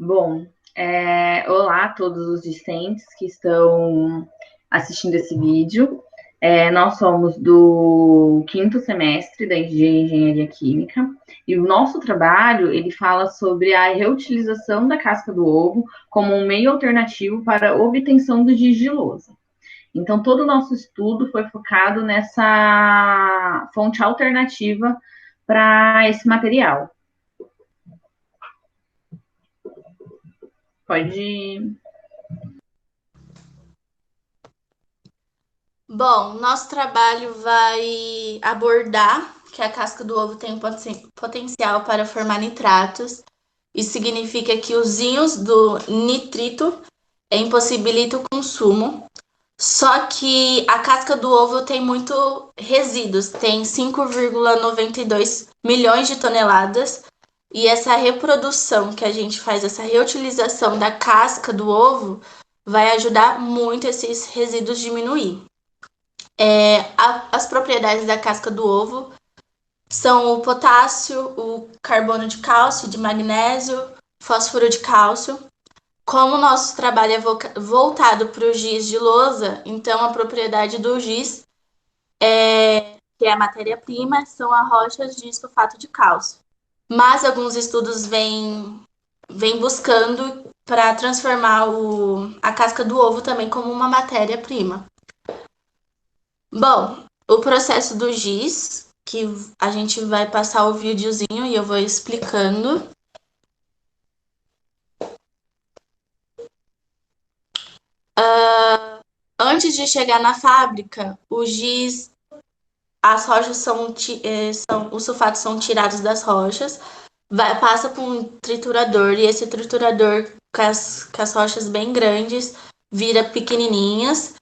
Bom, olá a todos os discentes que estão assistindo esse vídeo. Nós somos do quinto semestre de Engenharia Química e o nosso trabalho ele fala sobre a reutilização da casca do ovo como um meio alternativo para a obtenção do giz de lousa. Então, todo o nosso estudo foi focado nessa fonte alternativa para esse material. Pode. Bom, nosso trabalho vai abordar que a casca do ovo tem potencial para formar nitratos. Isso significa que os íons do nitrito impossibilitam o consumo. Só que a casca do ovo tem muito resíduos, tem 5,92 milhões de toneladas. E essa reprodução que a gente faz, essa reutilização da casca do ovo, vai ajudar muito esses resíduos diminuir. As propriedades da casca do ovo são o potássio, o carbono de cálcio, de magnésio, fósforo de cálcio. Como o nosso trabalho é voltado para o giz de lousa, então a propriedade do giz, que é a matéria-prima, são as rochas de sulfato de cálcio. Mas alguns estudos vêm buscando para transformar a casca do ovo também como uma matéria-prima. Bom, o processo do giz, que a gente vai passar o videozinho e eu vou explicando. Antes de chegar na fábrica, o giz, as rochas os sulfatos são tirados das rochas, passa por um triturador e esse triturador com as rochas bem grandes vira pequenininhas.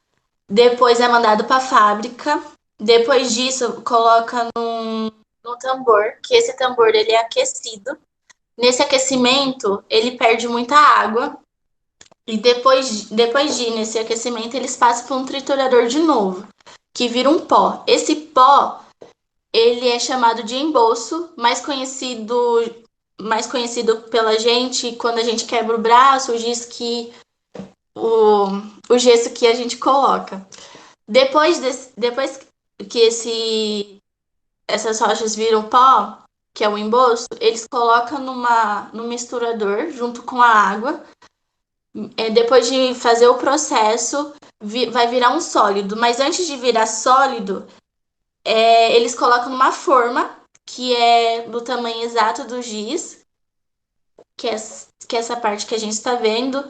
Depois é mandado para a fábrica. Depois disso, coloca no tambor, que esse tambor ele é aquecido. Nesse aquecimento, ele perde muita água. E depois de ir nesse aquecimento, eles passam por um triturador de novo, que vira um pó. Esse pó, ele é chamado de embolso, mais conhecido pela gente quando a gente quebra o braço, o, o gesso que a gente coloca. Depois que essas rochas viram pó, que é o embolso, eles colocam num misturador junto com a água. Depois de fazer o processo, vai virar um sólido. Mas antes de virar sólido, eles colocam numa forma que é do tamanho exato do giz, que é essa parte que a gente está vendo.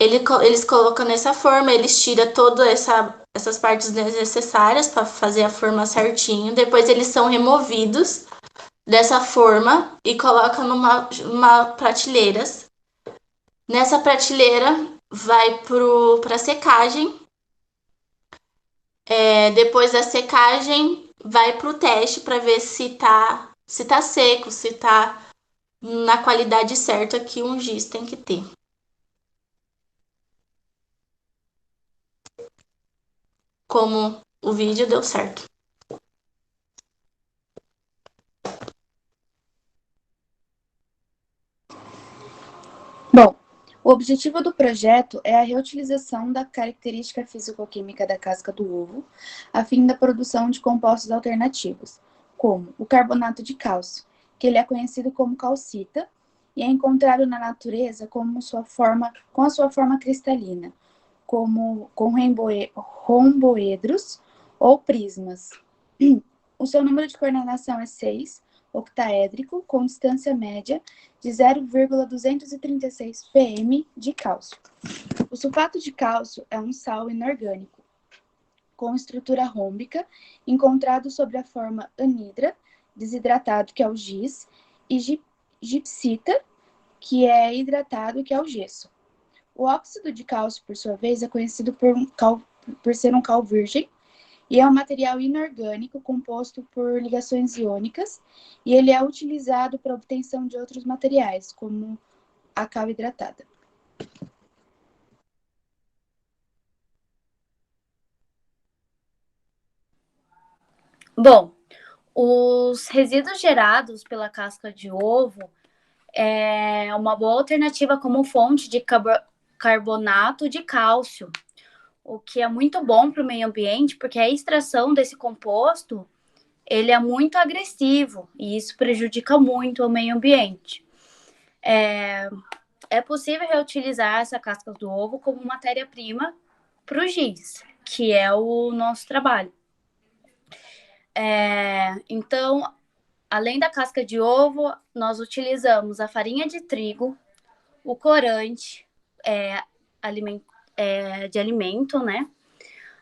Eles colocam nessa forma, eles tiram todas essas partes desnecessárias para fazer a forma certinho. Depois eles são removidos dessa forma e colocam numa prateleiras. Nessa prateleira vai para secagem. Depois da secagem vai para o teste para ver se tá seco, se tá na qualidade certa que um giz tem que ter. Como o vídeo deu certo. Bom, o objetivo do projeto é a reutilização da característica físico-química da casca do ovo, a fim da produção de compostos alternativos, como o carbonato de cálcio, que ele é conhecido como calcita e é encontrado na natureza com a sua forma cristalina, como com romboedros ou prismas. O seu número de coordenação é 6, octaédrico, com distância média de 0,236 pm de cálcio. O sulfato de cálcio é um sal inorgânico, com estrutura rômbica, encontrado sob a forma anidra, desidratado, que é o giz, e gipsita, que é hidratado, que é o gesso. O óxido de cálcio, por sua vez, é conhecido por ser um cal virgem, e é um material inorgânico composto por ligações iônicas, e ele é utilizado para a obtenção de outros materiais, como a cal hidratada. Bom, os resíduos gerados pela casca de ovo é uma boa alternativa como fonte de carbonato de cálcio, o que é muito bom para o meio ambiente, porque a extração desse composto, ele é muito agressivo e isso prejudica muito o meio ambiente. É possível reutilizar essa casca do ovo como matéria-prima para o giz, que é o nosso trabalho. Então, além da casca de ovo, nós utilizamos a farinha de trigo, o corante de alimento, né?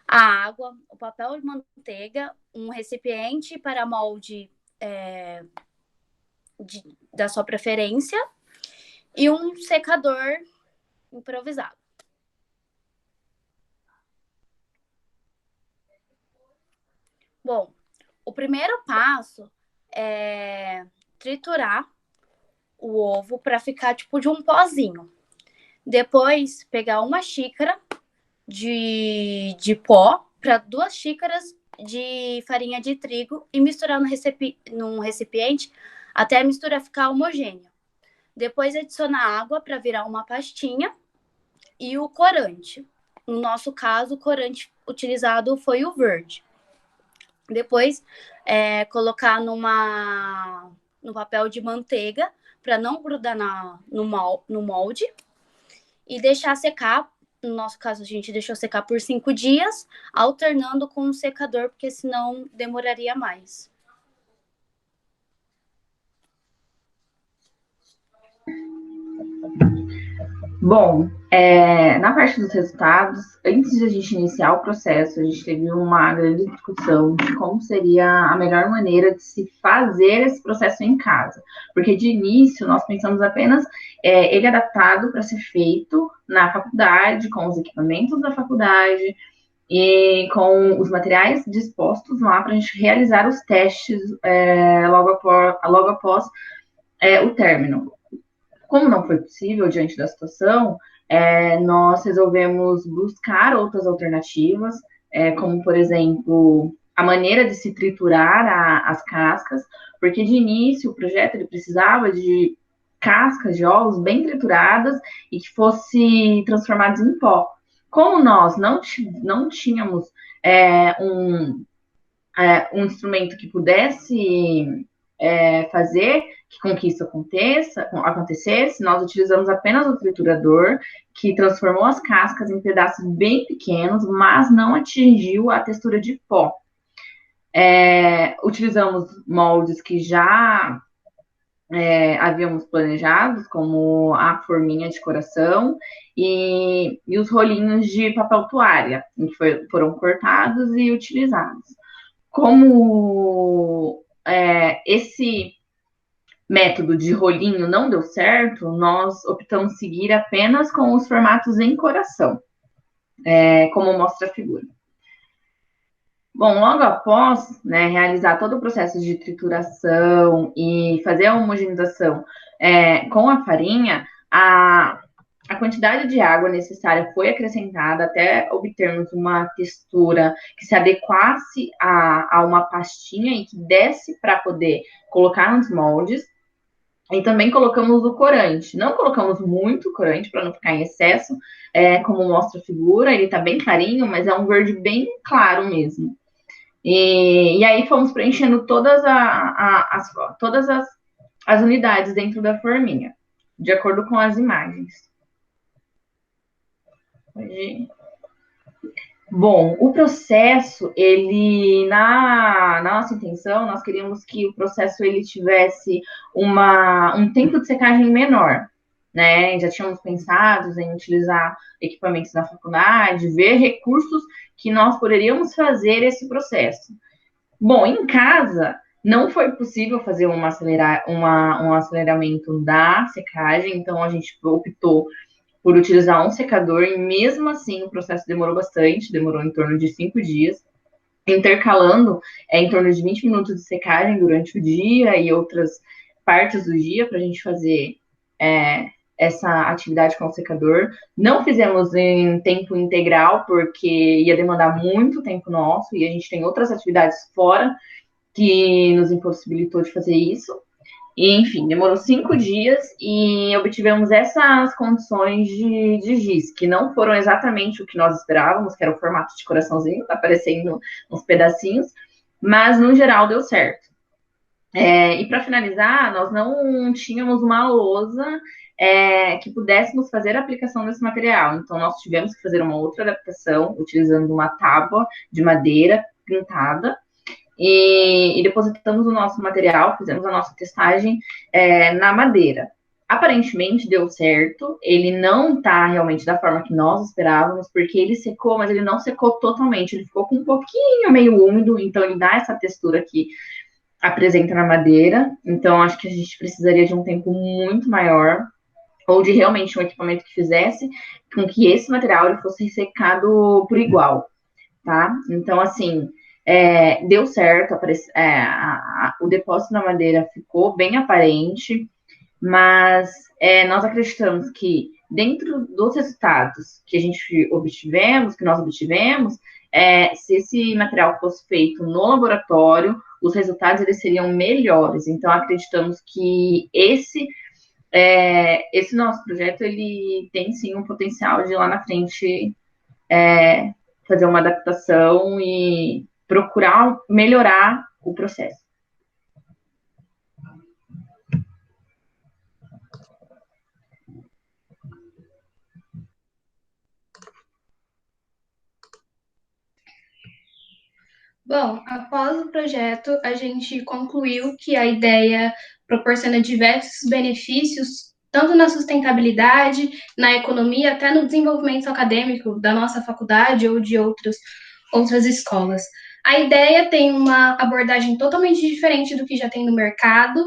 A água, o papel de manteiga, um recipiente para molde da sua preferência e um secador improvisado. Bom, o primeiro passo é triturar o ovo para ficar tipo de um pozinho. Depois, pegar uma xícara de pó para 2 xícaras de farinha de trigo e misturar num recipiente até a mistura ficar homogênea. Depois, adicionar água para virar uma pastinha e o corante. No nosso caso, o corante utilizado foi o verde. Depois, colocar no papel de manteiga para não grudar no molde e deixar secar. No nosso caso, a gente deixou secar por 5 dias, alternando com o secador, porque senão demoraria mais. Bom, na parte dos resultados, antes de a gente iniciar o processo, a gente teve uma grande discussão de como seria a melhor maneira de se fazer esse processo em casa. Porque de início nós pensamos apenas ele adaptado para ser feito na faculdade, com os equipamentos da faculdade e com os materiais dispostos lá para a gente realizar os testes logo após o término. Como não foi possível diante da situação, nós resolvemos buscar outras alternativas, como, por exemplo, a maneira de se triturar as cascas, porque de início o projeto ele precisava de cascas de ovos bem trituradas e que fossem transformadas em pó. Como nós não tínhamos um instrumento que pudesse fazer com que isso acontecesse, nós utilizamos apenas o triturador, que transformou as cascas em pedaços bem pequenos, mas não atingiu a textura de pó. Utilizamos moldes que já havíamos planejados, como a forminha de coração e os rolinhos de papel toalha, que foram cortados e utilizados. Como esse método de rolinho não deu certo, nós optamos seguir apenas com os formatos em coração, como mostra a figura. Bom, logo após realizar todo o processo de trituração e fazer a homogeneização com a farinha, a quantidade de água necessária foi acrescentada até obtermos uma textura que se adequasse a uma pastinha e que desse para poder colocar nos moldes. E também colocamos o corante. Não colocamos muito corante para não ficar em excesso, como mostra a figura. Ele está bem clarinho, mas é um verde bem claro mesmo. E aí fomos preenchendo todas as unidades dentro da forminha, de acordo com as imagens. Bom, o processo, na nossa intenção, nós queríamos que o processo ele tivesse um tempo de secagem menor, né? Já tínhamos pensado em utilizar equipamentos da faculdade, ver recursos que nós poderíamos fazer esse processo. Bom, em casa, não foi possível fazer um aceleramento da secagem, então a gente optou por utilizar um secador, e mesmo assim o processo demorou bastante, demorou em torno de 5 dias, intercalando em torno de 20 minutos de secagem durante o dia e outras partes do dia para a gente fazer essa atividade com o secador. Não fizemos em tempo integral, porque ia demandar muito tempo nosso, e a gente tem outras atividades fora que nos impossibilitou de fazer isso. E, enfim, demorou 5 dias e obtivemos essas condições de giz, que não foram exatamente o que nós esperávamos, que era o formato de coraçãozinho, tá aparecendo uns pedacinhos, mas no geral deu certo. E para finalizar, nós não tínhamos uma lousa que pudéssemos fazer a aplicação desse material. Então, nós tivemos que fazer uma outra adaptação, utilizando uma tábua de madeira pintada, e depositamos o nosso material, fizemos a nossa testagem na madeira. Aparentemente deu certo, ele não tá realmente da forma que nós esperávamos, porque ele secou, mas ele não secou totalmente, ele ficou com um pouquinho meio úmido, então ele dá essa textura que apresenta na madeira, então acho que a gente precisaria de um tempo muito maior, ou de realmente um equipamento que fizesse com que esse material ele fosse ressecado por igual, tá? Então, assim, deu certo, o depósito na madeira ficou bem aparente, mas nós acreditamos que dentro dos resultados que a gente obtivemos, que nós obtivemos, se esse material fosse feito no laboratório, os resultados eles seriam melhores. Então, acreditamos que esse nosso projeto ele tem sim um potencial de lá na frente fazer uma adaptação e procurar melhorar o processo. Bom, após o projeto, a gente concluiu que a ideia proporciona diversos benefícios, tanto na sustentabilidade, na economia, até no desenvolvimento acadêmico da nossa faculdade ou de outras escolas. A ideia tem uma abordagem totalmente diferente do que já tem no mercado,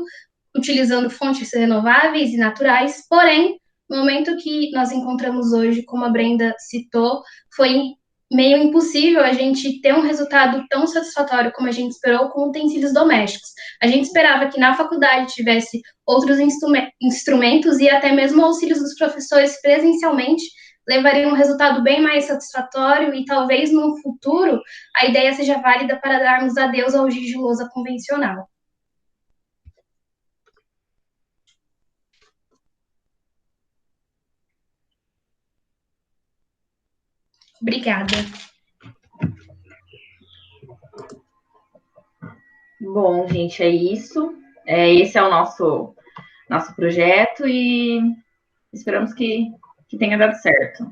utilizando fontes renováveis e naturais, porém, no momento que nós encontramos hoje, como a Brenda citou, foi meio impossível a gente ter um resultado tão satisfatório como a gente esperou com utensílios domésticos. A gente esperava que na faculdade tivesse outros instrumentos e até mesmo auxílios dos professores presencialmente levaria um resultado bem mais satisfatório e talvez no futuro a ideia seja válida para darmos adeus ao giz de lousa convencional. Obrigada. Bom, gente, é isso. Esse é o nosso projeto e esperamos que tenha dado certo.